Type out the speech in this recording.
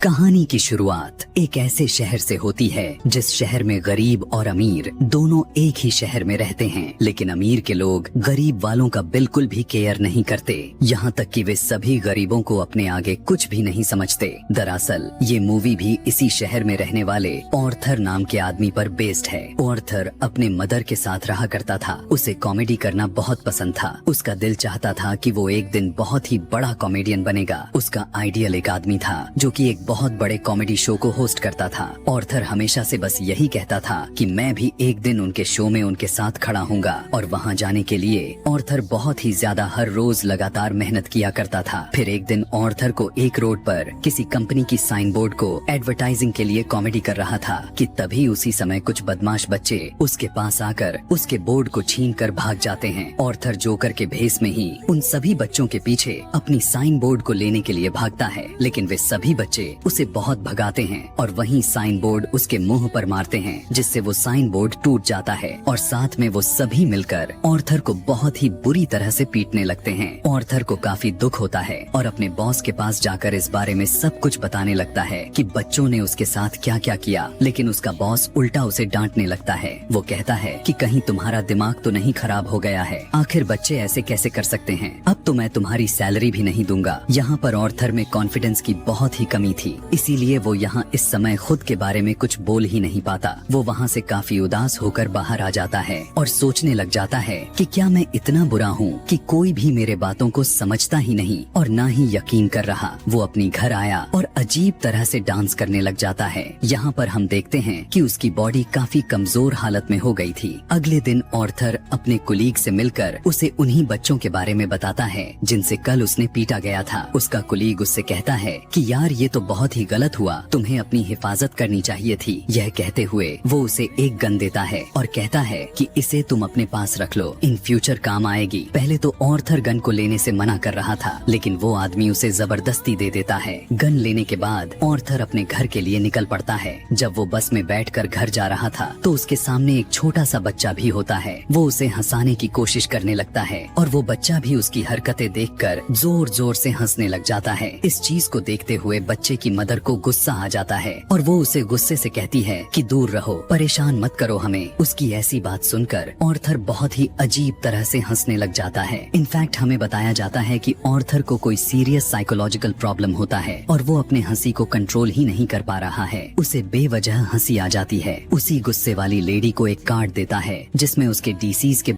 कहानी की शुरुआत एक ऐसे शहर से होती है जिस शहर में गरीब और अमीर दोनों एक ही शहर में रहते हैं, लेकिन अमीर के लोग गरीब वालों का बिल्कुल भी केयर नहीं करते, यहाँ तक कि वे सभी गरीबों को अपने आगे कुछ भी नहीं समझते। दरअसल ये मूवी भी इसी शहर में रहने वाले ऑर्थर नाम के आदमी पर बेस्ड है। ऑर्थर अपने मदर के साथ रहा करता था। उसे कॉमेडी करना बहुत पसंद था। उसका दिल चाहता था कि वो एक दिन बहुत ही बड़ा कॉमेडियन बनेगा। उसका आइडियल एक आदमी था जो कि एक बहुत बड़े कॉमेडी शो को होस्ट करता था। ऑर्थर हमेशा से बस यही कहता था कि मैं भी एक दिन उनके शो में उनके साथ खड़ा हूँगा, और वहाँ जाने के लिए ऑर्थर बहुत ही ज्यादा हर रोज लगातार मेहनत किया करता था। फिर एक दिन ऑर्थर को एक रोड पर किसी कंपनी की साइन बोर्ड को एडवर्टाइजिंग के लिए कॉमेडी कर रहा था कि तभी उसी समय कुछ बदमाश बच्चे उसके पास आकर उसके बोर्ड को छीन कर भाग जाते हैं। ऑर्थर जोकर के भेस में ही उन सभी बच्चों के पीछे अपनी साइन बोर्ड को लेने के लिए भागता है, लेकिन वे सभी बच्चे उसे बहुत भगाते हैं और वहीं साइन बोर्ड उसके मुंह पर मारते हैं, जिससे वो साइन बोर्ड टूट जाता है और साथ में वो सभी मिलकर ऑर्थर को बहुत ही बुरी तरह से पीटने लगते हैं। ऑर्थर को काफी दुख होता है और अपने बॉस के पास जाकर इस बारे में सब कुछ बताने लगता है कि बच्चों ने उसके साथ क्या क्या किया, लेकिन उसका बॉस उल्टा उसे डांटने लगता है। वो कहता है कि कहीं तुम्हारा दिमाग तो नहीं खराब हो गया है, आखिर बच्चे ऐसे कैसे कर सकते हैं, अब तो मैं तुम्हारी सैलरी भी नहीं दूंगा। यहाँ पर ऑर्थर में कॉन्फिडेंस की बहुत ही कमी थी, इसीलिए वो यहाँ इस समय खुद के बारे में कुछ बोल ही नहीं पाता। वो वहाँ से काफी उदास होकर बाहर आ जाता है और सोचने लग जाता है कि क्या मैं इतना बुरा हूँ कि कोई भी मेरे बातों को समझता ही नहीं और ना ही यकीन कर रहा। वो अपनी घर आया और अजीब तरह से डांस करने लग जाता है। यहाँ पर हम देखते हैं कि उसकी बॉडी काफी कमजोर हालत में हो गई थी। अगले दिन ऑर्थर अपने कुलीग से मिलकर उसे उन्हीं बच्चों के बारे में बताता है जिनसे कल उसने पीटा गया था। उसका कुलीग उससे कहता है कि यार ये तो बहुत ही गलत हुआ, तुम्हें अपनी हिफाजत करनी चाहिए थी। यह कहते हुए वो उसे एक गन देता है और कहता है कि इसे तुम अपने पास रख लो, इन फ्यूचर काम आएगी। पहले तो ऑर्थर गन को लेने से मना कर रहा था, लेकिन वो आदमी उसे जबरदस्ती दे देता है। गन लेने के बाद ऑर्थर अपने घर के लिए निकल पड़ता है। जब वो बस में बैठकर घर जा रहा था तो उसके सामने एक छोटा सा बच्चा भी होता है। वो उसे हंसाने की कोशिश करने लगता है और वो बच्चा भी उसकी हरकतें देखकर जोर जोर से हंसने लग जाता है। इस चीज को देखते हुए बच्चे की मदर को गुस्सा आ जाता है और वो उसे गुस्से से कहती है कि दूर रहो, परेशान मत करो हमें। उसकी ऐसी बात सुनकर ऑर्थर बहुत ही अजीब तरह से हंसने लग जाता है। इनफैक्ट हमें बताया जाता है कि ऑर्थर को कोई सीरियस साइकोलॉजिकल प्रॉब्लम होता है और वो अपने हंसी को कंट्रोल ही नहीं कर पा रहा है। उसे बेवजह हंसी आ जाती है। उसी गुस्से वाली लेडी को एक कार्ड देता है जिसमें उसके डिसीज के